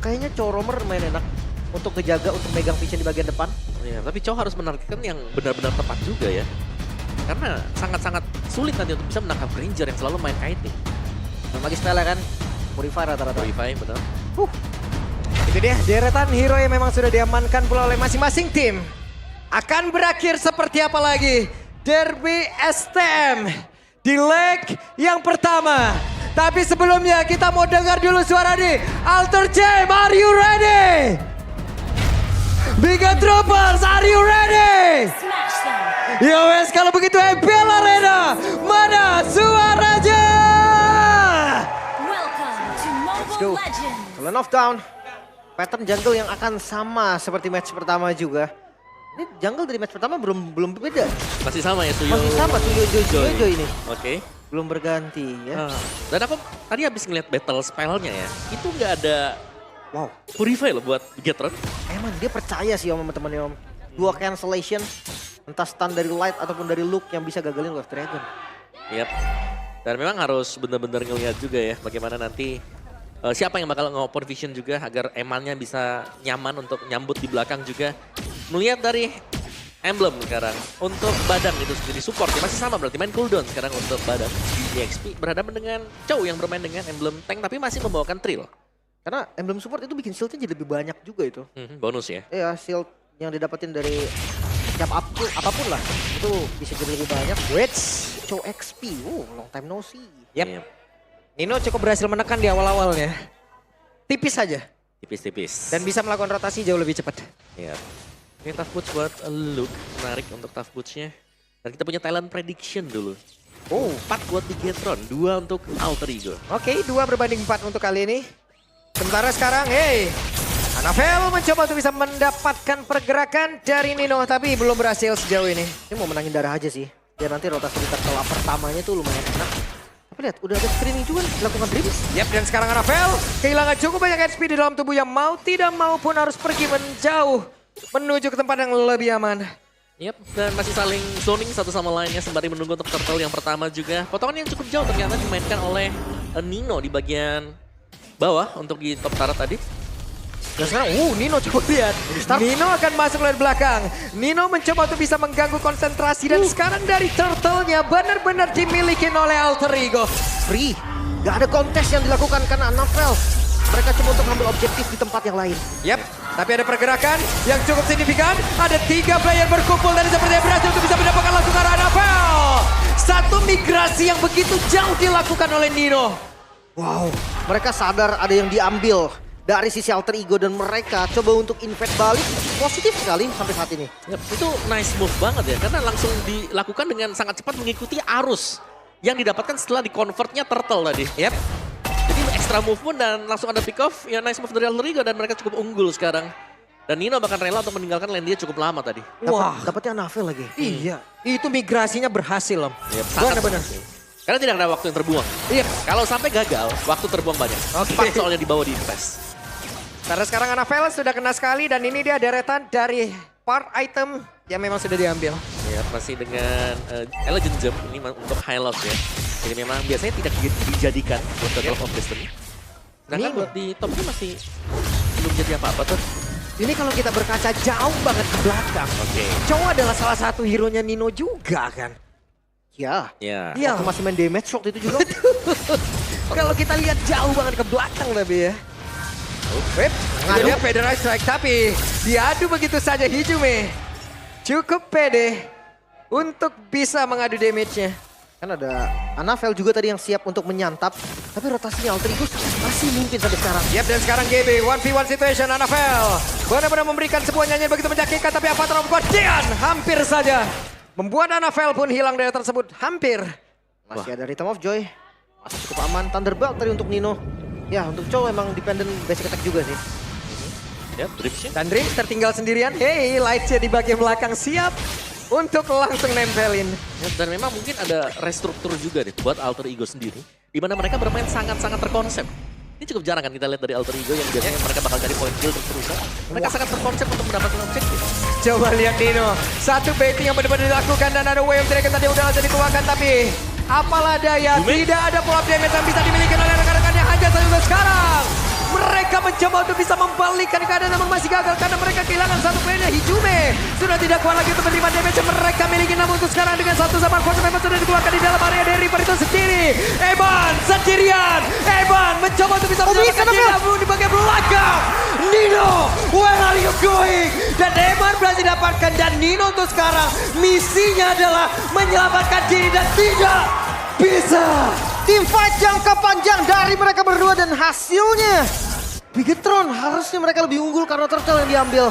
Kayaknya Chow Roamer main enak untuk kejaga, untuk megang vision di bagian depan. Ya, tapi Chow harus menargetkan yang benar-benar tepat juga ya. Karena sangat-sangat sulit nanti untuk bisa menangkap Granger yang selalu main kiting. Dan lagi spell kan, Purify rata-rata. Purify, benar. Itu dia deretan hero yang memang sudah diamankan pula oleh masing-masing tim. Akan berakhir seperti apa lagi? Derby STM di leg yang pertama. Tapi sebelumnya kita mau dengar dulu suara di Alter Jam, are you ready? Biga Troopers, are you ready? Yo wes, kalau begitu MPL Arena, mana suaranya? Let's go. Lane of down. Pattern jungle yang akan sama seperti match pertama juga. Ini jungle dari match pertama belum beda. Masih sama ya Suyo. Masih sama Suyo Jojo ini. Oke. Belum berganti ya. Dan aku tadi habis ngeliat battle spellnya ya. Itu nggak ada Purify loh buat Gatron. Emang dia percaya sih om sama temennya om. Dua cancellation. Entah stun dari Light ataupun dari Luke yang bisa gagalin Wave Dragon. Yap. Dan memang harus benar-benar ngelihat juga ya bagaimana nanti siapa yang bakal nge-open vision juga agar emannya bisa nyaman untuk nyambut di belakang juga. Melihat dari emblem sekarang untuk Badang itu sendiri support ya masih sama berarti main cooldown sekarang untuk Badang. EXP berhadapan dengan Chow yang bermain dengan emblem tank tapi masih membawakan Trill. Karena emblem support itu bikin shieldnya jadi lebih banyak juga itu. Bonus ya. Iya shield yang didapetin dari setiap apapun lah. Itu bisa jadi lebih banyak. Wits. Chow XP, long time no see. Yep. Nino cukup berhasil menekan di awal-awalnya. Tipis saja. Tipis-tipis. Dan bisa melakukan rotasi jauh lebih cepat. Iya. Ini tough boots buat Luke, menarik untuk tough bootsnya. Dan kita punya talent prediction dulu. 4 buat Bigetron, 2 untuk Alter Ego. Oke, 2 berbanding 4 untuk kali ini. Sementara sekarang, Anavel mencoba untuk bisa mendapatkan pergerakan dari Nino, tapi belum berhasil sejauh ini. Ini mau menangin darah aja sih. Biar nanti rotasi di turtle pertamanya tuh lumayan enak. Tapi lihat, udah ada screening juga dilakukan Dreams. Yap, dan sekarang Anavel kehilangan cukup banyak HP di dalam tubuh yang mau tidak mau pun harus pergi menjauh. Menuju ke tempat yang lebih aman. Yap, dan masih saling zoning satu sama lainnya sembari menunggu untuk turtle yang pertama juga. Potongan yang cukup jauh ternyata dimainkan oleh Nino di bagian bawah untuk di top turret tadi. Dan sekarang, Nino coba lihat. Nino akan masuk dari belakang. Nino mencoba untuk bisa mengganggu konsentrasi. Dan sekarang dari turtle-nya benar-benar dimiliki oleh Alter Ego. Free, gak ada kontes yang dilakukan karena Anavel. Mereka coba untuk ngambil objektif di tempat yang lain. Yap, tapi ada pergerakan yang cukup signifikan. Ada 3 player berkumpul dan sepertinya berhasil untuk bisa mendapatkan langsung arah Anavel. Satu migrasi yang begitu jauh dilakukan oleh Nino. Wow, mereka sadar ada yang diambil dari sisi Alter Ego dan mereka coba untuk invade balik. Positif sekali sampai saat ini. Yap, itu nice move banget ya, karena langsung dilakukan dengan sangat cepat mengikuti arus yang didapatkan setelah di-convertnya turtle tadi. Yap. Jadi extra move pun dan langsung ada pick off, ya nice move dari Alter Ego dan mereka cukup unggul sekarang. Dan Nino bahkan rela untuk meninggalkan lane dia cukup lama tadi. Wah, Dapatnya Anavel lagi. iya. Itu migrasinya berhasil, Om. Yap, sangat Benar-benar. berhasil. Karena tidak ada waktu yang terbuang. Iya. Kalau sampai gagal, waktu terbuang banyak. Oke. Cepat soalnya dibawa di invest. Karena sekarang Anavel sudah kena sekali dan ini dia deretan dari part item yang memang sudah diambil. Ya, masih dengan Legend Jump ini untuk high loss ya. Jadi memang biasanya tidak dijadikan buat Battle of Destiny. Sedangkan buat di topnya masih belum jadi apa-apa tuh. Ini kalau kita berkaca jauh banget ke belakang. Oke. Chow adalah salah satu hero-nya Nino juga kan. Ya. Ya. Iya. Waktu masih main damage waktu itu juga. Kalau kita lihat jauh banget ke belakang tapi ya. Wip, ada Federal Strike tapi diadu begitu saja Hijume. Cukup pede untuk bisa mengadu damage-nya. Kan ada Anavel juga tadi yang siap untuk menyantap. Tapi rotasinya Alter Ego masih mimpin sampai sekarang. Yap, dan sekarang GB 1v1 situation Anavel. Benar-benar memberikan sebuah nyanyian begitu menyakitkan tapi apa terlalu Dian hampir saja. Membuat Anavel pun hilang dari tersebut hampir. Masih ada Rhythm of Joy. Masih cukup aman. Thunderbolt tadi untuk Nino. Ya untuk Chow emang dependent basic attack juga sih. Ya, Dreamsnya. Dan Dreams tertinggal sendirian. Hey, Lightsnya di bagian belakang siap untuk langsung nempelin. Ya, dan memang mungkin ada restruktur juga nih buat Alter Ego sendiri. Di mana mereka bermain sangat-sangat terkonsep. Ini cukup jarang kan kita lihat dari Alter Ego yang biasanya mereka bakal cari point kill terus-terusan. Mereka sangat terkonsep untuk mendapatkan objektif. Coba lihat Nino. Satu baiting yang benar-benar dilakukan dan ada Wave Dragon tadi udah langsung dikeluarkan. Tapi apalah daya, tidak ada pull up damage yang bisa dimiliki oleh rekan-rekan yang hanya saja sekarang. Mereka mencoba untuk bisa membalikkan keadaan namun masih gagal karena mereka kehilangan satu playernya. Hijume sudah tidak kuat lagi untuk menerima damage yang mereka miliki. Namun untuk sekarang dengan satu zaman force memang sudah dikeluarkan di dalam area dari Reaper itu sendiri. Evan sendirian. Evan mencoba untuk bisa menyelamatkan diri namun di bagian belakang. Nino, where are you going? Dan Evan berhasil dapatkan dan Nino untuk sekarang misinya adalah menyelamatkan diri dan tidak bisa. Team fight jangka panjang dari mereka berdua dan hasilnya Bigetron harusnya mereka lebih unggul karena turtle yang diambil.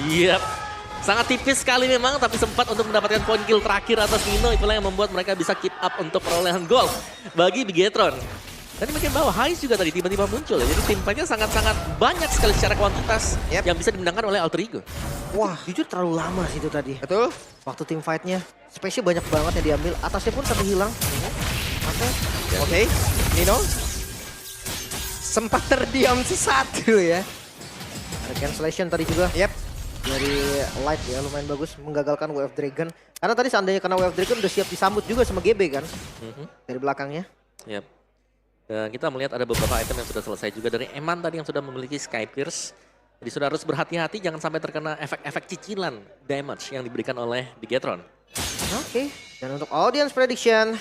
Yap. Sangat tipis sekali memang, tapi sempat untuk mendapatkan poin kill terakhir atas Nino. Itulah yang membuat mereka bisa keep up untuk perolehan gol bagi Bigetron. Dan di bagian bawah, Hais juga tadi tiba-tiba muncul ya. Jadi tim fightnya sangat-sangat banyak sekali secara kuantitas yang bisa dimenangkan oleh Alter Ego. Wah, jujur terlalu lama sih itu tadi. Betul. Waktu tim fightnya, spesial banyak banget yang diambil. Atasnya pun sampai hilang. Oke, Nino sempat terdiam sesatu ya. Ada cancellation tadi juga. Yep. Dari Light ya, lumayan bagus menggagalkan Wave Dragon. Karena tadi seandainya kena Wave Dragon udah siap disambut juga sama GB kan. Dari belakangnya. Yap. Dan kita melihat ada beberapa item yang sudah selesai juga dari Eman tadi yang sudah memiliki Sky Pierce. Jadi sudah harus berhati-hati jangan sampai terkena efek-efek cicilan damage yang diberikan oleh Bigetron. Oke, dan untuk audience prediction.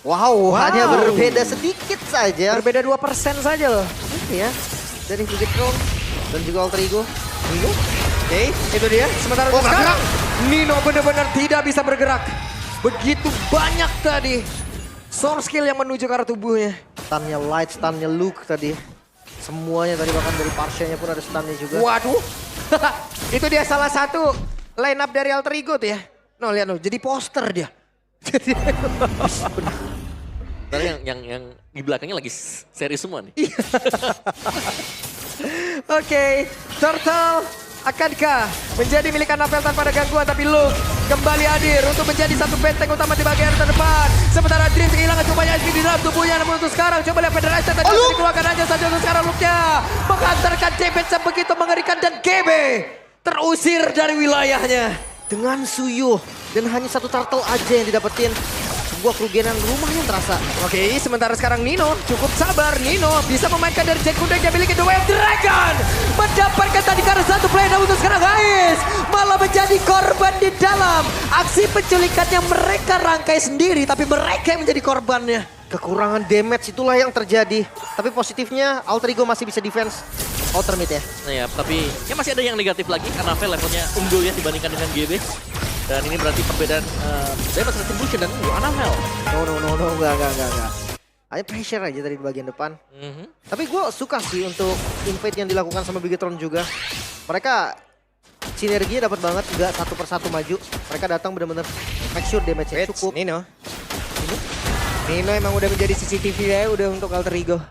Wow, hanya berbeda sedikit saja. Berbeda 2% saja loh. Oke ya, dari Bigetron dan juga Alter Ego. Nino. Oke, itu dia. Sementara untuk sekarang Nino benar-benar tidak bisa bergerak. Begitu banyak tadi source skill yang menuju ke arah tubuhnya. Stunnya Light, stunnya Luke tadi. Semuanya tadi bahkan dari Parshanya pun ada stunnya juga. Waduh, itu dia salah satu line up dari Alter Ego tuh ya. No, lihat no, jadi poster dia. Karena yang di belakangnya lagi serius semua nih. Oke, Turtle akankah menjadi milik Anafel tanpa ada gangguan, tapi Luke kembali hadir untuk menjadi satu benteng utama di bagian terdepan. Sementara Dream kehilangan cupanya SP di dalam tubuhnya, namun untuk sekarang coba lihat Federation tadi dikeluarkan aja saja untuk sekarang Luke-nya menghantarkan damage yang begitu mengerikan dan GB terusir dari wilayahnya. Dengan Suyo dan hanya satu turtle aja yang didapetin. Sebuah kerugian yang lumayan terasa. Oke, sementara sekarang Nino cukup sabar. Nino bisa memainkan dari Jack Kuda yang miliki The Wave Dragon. Mendapatkan tadi karena satu play, namun untuk sekarang Hais malah menjadi korban di dalam aksi penculikan yang mereka rangkai sendiri. Tapi mereka yang menjadi korbannya. Kekurangan damage itulah yang terjadi. Tapi positifnya Alter Ego masih bisa defense outer mid ya. Nah ya, tapi ya masih ada yang negatif lagi karena Vel levelnya unggul ya dibandingkan dengan GB. Dan ini berarti perbedaan damage retribution dan unggul Anafel. No, enggak. Hanya pressure aja tadi di bagian depan. Tapi gue suka sih untuk invade yang dilakukan sama Bigetron juga. Mereka sinerginya dapat banget, nggak satu persatu maju. Mereka datang benar-benar make sure damage-nya cukup. Nino emang udah menjadi CCTV ya, udah untuk Alter Ego.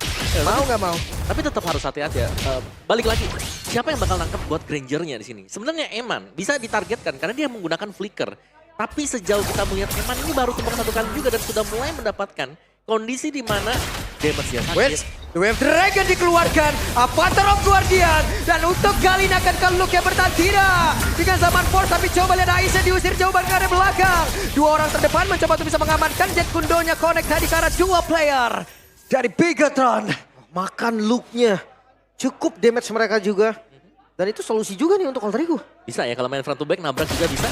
Mau nggak mau? Tapi tetap harus hati-hati ya. Balik lagi, siapa yang bakal nangkep buat Grangernya di sini? Sebenarnya Eman bisa ditargetkan karena dia menggunakan flicker. Tapi sejauh kita melihat Eman ini baru tumbang satu kali juga dan sudah mulai mendapatkan kondisi di mana damage dia sakit. The Wave Dragon dikeluarkan, Avatar of Guardian, dan untuk kali ini akan ke Luke yang bertahan tidak. Dengan zaman force, tapi coba lihat Aisyah diusir jauh banget ke arah belakang. Dua orang terdepan mencoba untuk bisa mengamankan Jet Kundonya connect tadi ke arah dua player dari Bigetron. Makan look-nya. Cukup damage mereka juga. Dan itu solusi juga nih untuk Alter Ego. Bisa ya kalau main front to back nabrak juga bisa.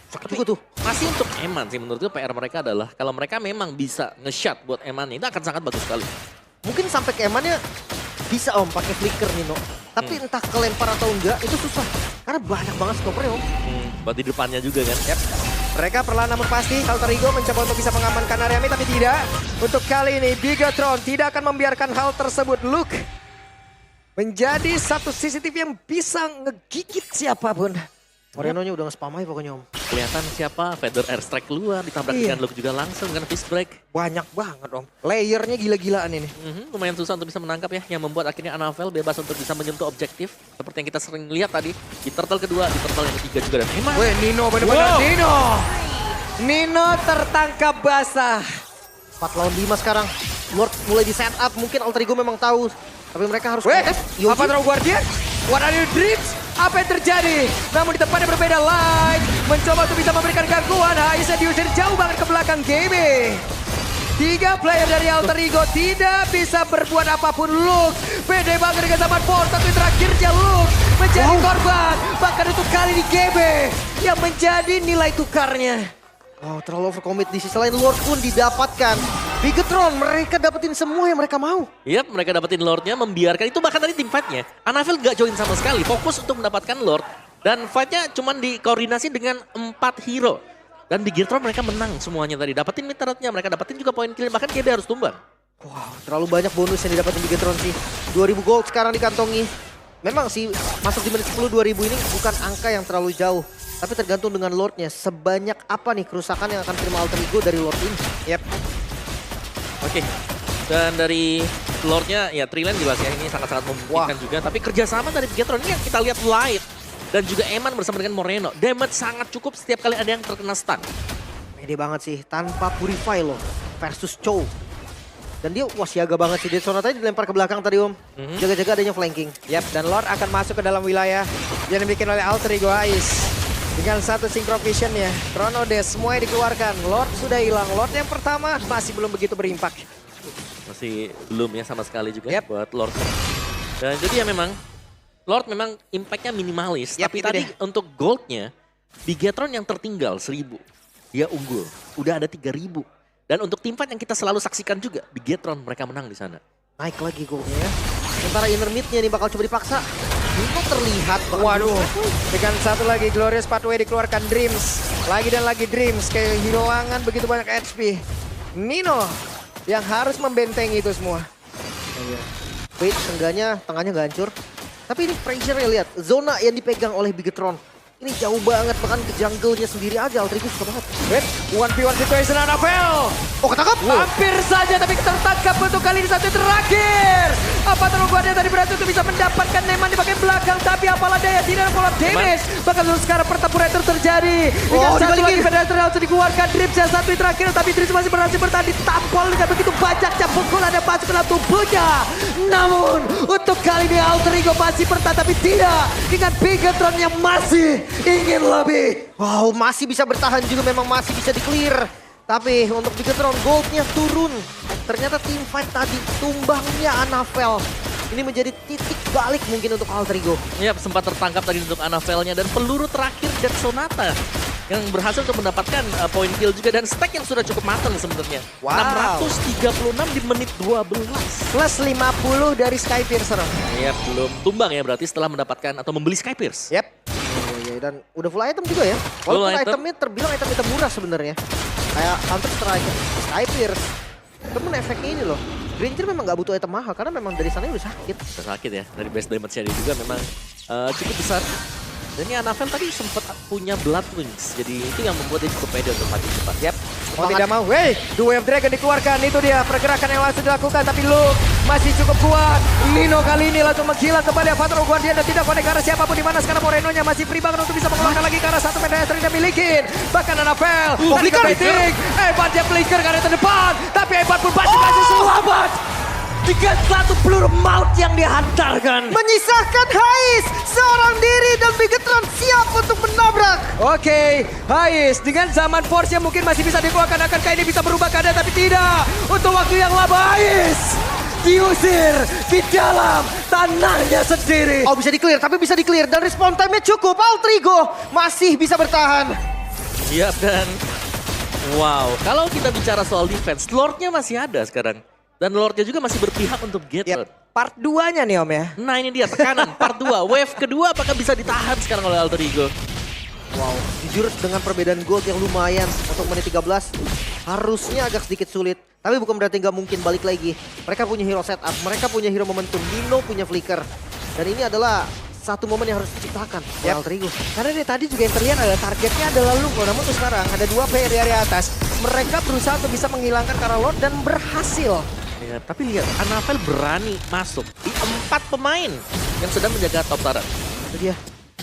Sakit juga tuh. Masih untuk Eman sih menurutku PR mereka adalah kalau mereka memang bisa nge-shot buat Eman itu akan sangat bagus sekali. Mungkin sampai ke Emannya bisa om pakai flicker Nino. Tapi entah kelempar atau enggak itu susah. Karena banyak banget skopernya om. Buat di depannya juga kan. Yep. Mereka perlahan namun pasti Alter Ego mencoba untuk bisa mengamankan area mid, tapi tidak. Untuk kali ini Bigetron tidak akan membiarkan hal tersebut. Luke menjadi satu CCTV yang bisa ngegigit siapapun. Morenonya udah nge-spam aja pokoknya om. Kelihatan siapa, Feather Airstrike keluar, ditabrak dengan Luke juga langsung dengan fist break. Banyak banget om, layernya gila-gilaan ini. Lumayan susah untuk bisa menangkap ya, yang membuat akhirnya Anafel bebas untuk bisa menyentuh objektif. Seperti yang kita sering lihat tadi, di turtle kedua, di turtle yang ketiga juga. Dan Eman. Weh, Nino bener-bener Nino tertangkap basah. 4 lawan 5 sekarang. Lord mulai di setup, mungkin Alter Ego memang tahu. Tapi mereka harus apa Draw Guardian? What are your dreams? Apa yang terjadi? Namun di tempatnya berbeda, Light mencoba untuk bisa memberikan gangguan. Aisyah diusir jauh banget ke belakang GB. 3 player dari Alter Ego tidak bisa berbuat apapun. Luke pede banget dengan zaman Force, tapi terakhirnya Luke menjadi korban. Bahkan untuk kali di GB yang menjadi nilai tukarnya. Wow, terlalu overcommit di sisi lain. Lord pun didapatkan. Bigetron, mereka dapetin semua yang mereka mau. Yap, mereka dapetin Lordnya, membiarkan itu bahkan tadi tim fightnya. Anafel gak join sama sekali, fokus untuk mendapatkan Lord. Dan fightnya cuma dikoordinasi dengan 4 hero. Dan Bigetron mereka menang semuanya tadi. Dapetin mid turretnya, mereka dapetin juga poin kill, bahkan KB harus tumbang. Wow, terlalu banyak bonus yang didapetin Bigetron sih. 2000 gold sekarang dikantongi. Memang sih, masuk di menit 10 2000 ini bukan angka yang terlalu jauh. Tapi tergantung dengan Lordnya, sebanyak apa nih kerusakan yang akan terima Alter Ego dari Lord ini. Yap. Oke, dan dari Lordnya ya Trilan jelas ya ini sangat-sangat memungkinkan juga. Tapi kerjasama dari Bigetron ini yang kita lihat live. Dan juga Eman bersama dengan Moreno. Damage sangat cukup setiap kali ada yang terkena stun. Pede banget sih, tanpa Purify loh versus Chow. Dan dia wah siaga banget sih, dia tadi dilempar ke belakang tadi Om. Jaga-jaga adanya flanking. Yap, dan Lord akan masuk ke dalam wilayah yang dibikin oleh Alter Ego Ais. Dengan satu synchro vision ya, Chrono Dash semuanya dikeluarkan. Lord sudah hilang, Lord yang pertama masih belum begitu berimpak. Masih belum ya sama sekali juga buat Lord. Dan jadi ya memang Lord memang impactnya minimalis. Tapi tadi untuk goldnya, Bigetron yang tertinggal 1000. Dia unggul, udah ada 3000. Dan untuk tim fight yang kita selalu saksikan juga, Bigetron mereka menang di sana. Naik lagi goalnya ya. Sementara inner mid-nya nih bakal coba dipaksa. Ini terlihat. Waduh, dengan satu lagi Glorious Pathway dikeluarkan Dreams. Lagi dan lagi Dreams, kehilangan begitu banyak HP. Nino yang harus membentengi itu semua. Wait, seenggaknya tengahnya gak hancur. Tapi ini pressure ya lihat, zona yang dipegang oleh Bigetron. Ini jauh banget, bahkan ke jungle-nya sendiri aja Alter Ego suka banget. Wait, 1v1 situation Anafel. Oh ketangkap? Hampir saja tapi tertangkap untuk kali ini satu terakhir. Apa terungguannya tadi berhasil untuk bisa mendapatkan Neman di bagian belakang. Tapi apalah daya tidak ada pola damage. Bahkan sekarang pertempuran itu terjadi. Dengan satu lagi penetrasi langsung dikeluarkan. Drips yang satu terakhir tapi Drips masih berhasil bertahan ditampol dengan begitu banyaknya pukul ada masuk ke dalam tubuhnya. Namun untuk kali ini Alter Ego masih bertahan tapi tidak. Dengan Bigetron yang masih ingin lebih. Wow, masih bisa bertahan juga, memang masih bisa di-clear. Tapi untuk Bigetron goldnya turun. Ternyata tim fight tadi tumbangnya Anafel. Ini menjadi titik balik mungkin untuk Alter Ego. Ya sempat tertangkap tadi untuk Anavelnya dan peluru terakhir Dead Sonata yang berhasil untuk mendapatkan poin kill juga dan stack yang sudah cukup matang sebenarnya. Wow. 636 di menit 12. Plus 50 dari Skypiercer. Ya belum tumbang ya berarti setelah mendapatkan atau membeli Skypierce. Yep. Dan udah full item juga ya. Walaupun itemnya terbilang item-item murah sebenarnya. Kayak Counter Strike, Skypierce. Namun efeknya ini loh. Granger memang gak butuh item mahal karena memang dari sana udah sakit. Udah sakit ya, dari base damage-nya dia juga memang cukup besar. Dan ini Anavel tadi sempat punya Blood Wings, jadi itu yang membuat dia cukup pede untuk maju cepat. Yap, mau tidak mau, wey, Wave Dragon dikeluarkan, itu dia pergerakan yang langsung dilakukan, tapi Luke masih cukup kuat. Nino kali ini langsung menghilang kembali Avatar Guardian dan tidak connect ke arah siapapun di mana sekarang Moreno-nya masih free banget untuk bisa mengeluarkan lagi ke arah satu medali yang dia milikin. Bahkan Anavel, tadi kebeting, hebatnya flicker ke arah terdepan, tapi hebat pun masih selamat. Dengan satu peluru maut yang dihantarkan. Menyisakan Hais seorang diri dan Bigetron siap untuk menabrak. Oke, Hais dengan zaman force yang mungkin masih bisa dikeluarkan, akankah ini bisa berubah keadaan, tapi tidak. Untuk waktu yang lama Hais diusir di dalam tanahnya sendiri. Oh bisa di-clear, tapi bisa di-clear dan respawn time-nya cukup. Alter Ego masih bisa bertahan. Iya dan wow, kalau kita bicara soal defense, Lord-nya masih ada sekarang. Dan Lord-nya juga masih berpihak untuk Gator. Part 2-nya nih Om ya. Nah ini dia tekanan, part 2. Wave kedua apakah bisa ditahan sekarang oleh Alter Ego? Wow, jujur dengan perbedaan gold yang lumayan untuk menit 13, harusnya agak sedikit sulit. Tapi bukan berarti nggak mungkin balik lagi. Mereka punya hero setup, mereka punya hero momentum, Nino punya flicker. Dan ini adalah satu momen yang harus diciptakan oleh Alter Ego. Karena dari tadi juga yang terlihat adalah targetnya adalah Luke. Namun untuk sekarang ada dua player di area atas. Mereka berusaha untuk bisa menghilangkan Kara Lord dan berhasil. Ya, tapi lihat, Anavel berani masuk di 4 pemain yang sedang menjaga top turret. Itu dia.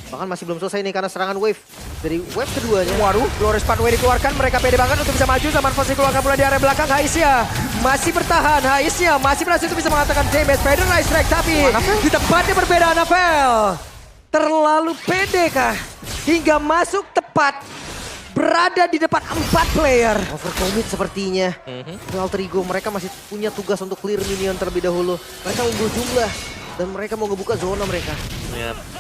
Bahkan masih belum selesai nih karena serangan wave. Dari wave keduanya. Waduh, Glorious Pathway dikeluarkan. Mereka pede banget untuk bisa maju. Zaman Force dikeluarkan pula di area belakang. Haisnya masih bertahan. Haisnya masih berhasil untuk bisa mengatakan damage. Spider Nice Strike. Tapi di tempatnya berbeda Anavel. Terlalu pede kah? Hingga masuk tepat berada di depan 4 player. Overcommit sepertinya. Alter Ego mereka masih punya tugas untuk clear minion terlebih dahulu. Mereka unggul jumlah dan mereka mau ngebuka zona mereka.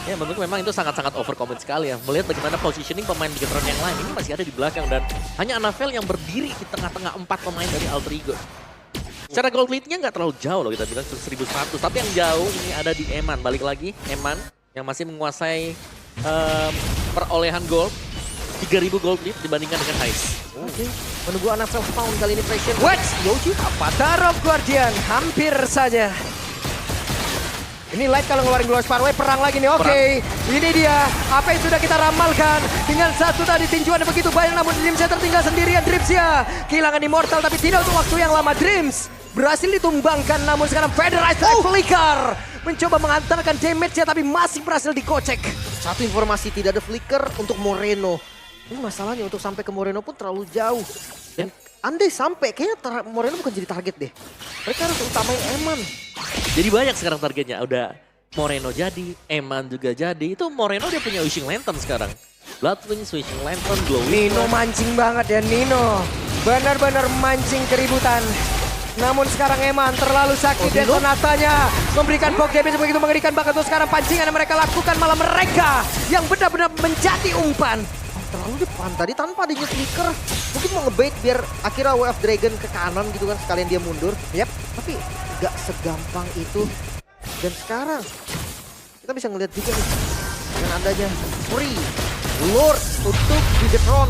Ya menurutku memang itu sangat-sangat overcommit sekali ya. Melihat bagaimana positioning pemain Bigetron yang lain ini masih ada di belakang dan hanya Anavel yang berdiri di tengah-tengah 4 pemain dari Alter Ego. Secara gold lead-nya nggak terlalu jauh loh, kita bilang 1100. Tapi yang jauh ini ada di Eman. Balik lagi Eman yang masih menguasai perolehan gold. 3000 gold lead dibandingkan dengan Heist. Oke, menunggu anak self-found kali ini pressure. What? Yoshi. Avatar of Guardian hampir saja. Ini Light kalau ngeluarin Glorious Parway, perang lagi nih. Oke, ini dia apa yang sudah kita ramalkan. Dengan satu tadi tinjuan yang begitu banyak, namun Dreams tertinggal sendirian. Dreams ya kehilangan Immortal, tapi tidak untuk waktu yang lama. Dreams berhasil ditumbangkan, namun sekarang Federized Flicker mencoba mengantarkan damage-nya, tapi masih berhasil dikocek. Satu informasi, tidak ada flicker untuk Moreno. Ini masalahnya untuk sampai ke Moreno pun terlalu jauh. Dan andai sampai, kayaknya Moreno bukan jadi target deh. Mereka harus utamain Eman. Jadi banyak sekarang targetnya. Udah Moreno jadi, Eman juga jadi. Itu Moreno dia punya Wishing Lantern sekarang. Bloodwings, Wishing Lantern, Glowing. Nino mancing banget ya, Nino. Benar-benar mancing keributan. Namun sekarang Eman terlalu sakit dan Sonatanya memberikan poke damage begitu mengerikan banget. Tuh sekarang pancingan yang mereka lakukan malah mereka yang benar-benar menjadi umpan. Terlalu depan tadi tanpa adanya flicker. Mungkin mau ngebait biar akhirnya Way of Dragon ke kanan gitu kan. Sekalian dia mundur. Yap. Tapi gak segampang itu. Dan sekarang kita bisa ngeliat juga nih. Dengan adanya Free Lord untuk Bigetron.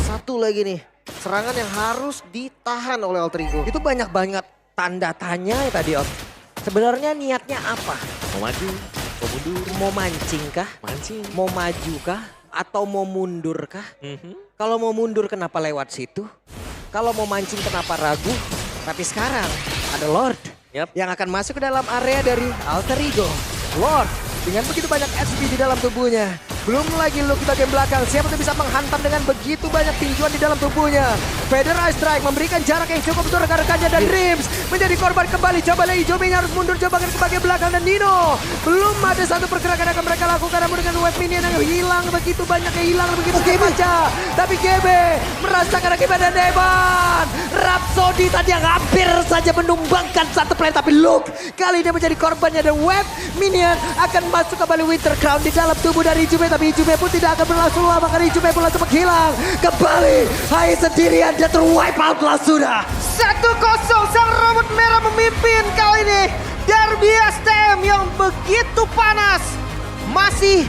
Satu lagi nih. Serangan yang harus ditahan oleh Alter Ego. Itu banyak banget tanda tanya ya tadi, Ot. Sebenarnya niatnya apa? Mau maju, mau mundur, Mau mancing kah? mancing. Mau maju kah? Atau mau mundur kah? Kalau mau mundur kenapa lewat situ? Kalau mau mancing kenapa ragu? Tapi sekarang ada Lord yang akan masuk ke dalam area dari Alter Ego. Lord dengan begitu banyak SP di dalam tubuhnya. Belum lagi look di bagian belakang. Siapa tuh bisa menghantam dengan begitu banyak tinjuan di dalam tubuhnya. Federal Strike memberikan jarak yang cukup untuk rekan-rekannya. Dan Dreams menjadi korban kembali. Coba lagi Jobinya harus mundur coba ke bagian belakang. Dan Nino belum ada satu pergerakan yang akan mereka lakukan. Namun dengan wave minion yang hilang begitu banyak. Yang hilang begitu saja. Tapi GB merasakan akibat dan Eman. Rhapsody tadi yang hampir saja menumbangkan satu player. Tapi Luke kali ini menjadi korbannya. Dan wave minion akan masuk kembali Winter Crown di dalam tubuh dari Jume. Tapi Jume pun tidak akan berlangsung lama karena Jume pun langsung menghilang. Kembali Hai sendirian dia terwipe out lah sudah. 1-0 sang robot merah memimpin kali ini. Derby STM yang begitu panas. Masih